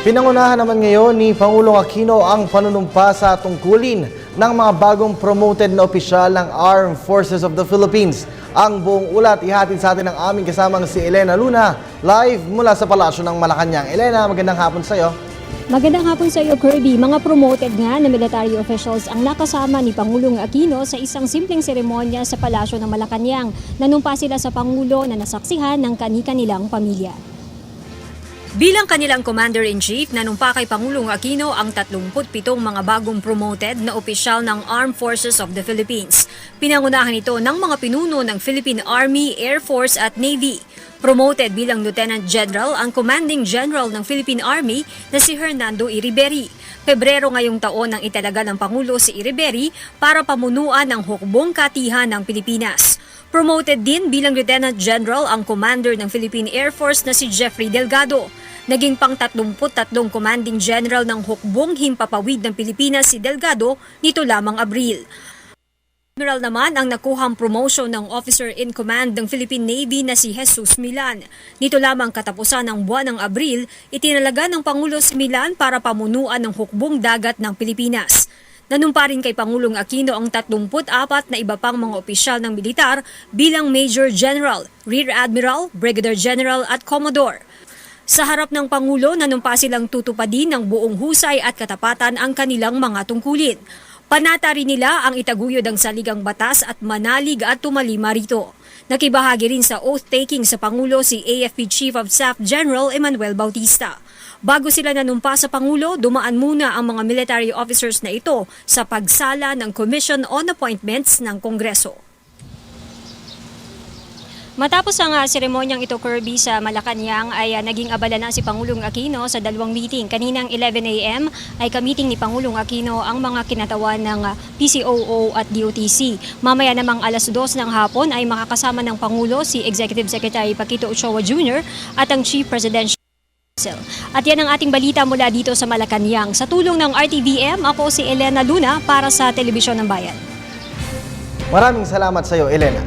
Pinangunahan naman ngayon ni Pangulong Aquino ang panunumpa sa tungkulin ng mga bagong promoted na opisyal ng Armed Forces of the Philippines. Ang buong ulat ihatid sa atin ng aming kasamang si Elena Luna, live mula sa Palasyo ng Malacanang. Elena, magandang hapon sa iyo. Magandang hapon sa iyo, Kirby. Mga promoted nga na military officials ang nakasama ni Pangulong Aquino sa isang simpleng seremonya sa Palasyo ng Malacanang. Nanumpa sila sa Pangulo na nasaksihan ng kani-kanilang pamilya. Bilang kanilang Commander-in-Chief, nanumpa kay Pangulong Aquino ang 37 mga bagong promoted na opisyal ng Armed Forces of the Philippines. Pinangunahan ito ng mga pinuno ng Philippine Army, Air Force at Navy. Promoted bilang Lieutenant General ang Commanding General ng Philippine Army na si Hernando Iriberri. Pebrero ngayong taon ang italaga ng Pangulo si Iriberri para pamunuan ng hukbong katihan ng Pilipinas. Promoted din bilang Lieutenant General ang Commander ng Philippine Air Force na si Jeffrey Delgado. Naging pang-33 Commanding General ng hukbong himpapawid ng Pilipinas si Delgado nito lamang Abril. Admiral naman ang nakuhang promotion ng Officer in Command ng Philippine Navy na si Jesus Milan. Nito lamang katapusan ng buwan ng Abril, itinalaga ng Pangulo si Milan para pamunuan ng hukbong dagat ng Pilipinas. Nanumpa rin kay Pangulong Aquino ang 34 na iba pang mga opisyal ng militar bilang Major General, Rear Admiral, Brigadier General at Commodore. Sa harap ng Pangulo, nanumpa silang tutupadin ng buong husay at katapatan ang kanilang mga tungkulin. Panata rin nila ang itaguyod ang saligang batas at manalig at tumalima rito. Nakibahagi rin sa oath-taking sa Pangulo si AFP Chief of Staff General Emmanuel Bautista. Bago sila nanumpa sa Pangulo, dumaan muna ang mga military officers na ito sa pagsala ng Commission on Appointments ng Kongreso. Matapos ang seremonyang ito, Kirby, sa Malacanang ay naging abala na si Pangulong Aquino sa dalawang meeting. Kaninang 11 a.m. ay ka-meeting ni Pangulong Aquino ang mga kinatawan ng PCOO at DOTC. Mamaya namang alas 2 ng hapon ay makakasama ng Pangulo si Executive Secretary Paquito Ochoa Jr. at ang Chief Presidential. At yan ang ating balita mula dito sa Malacanang. Sa tulong ng RTVM, ako si Elena Luna para sa Telebisyon ng Bayan. Maraming salamat sa iyo, Elena.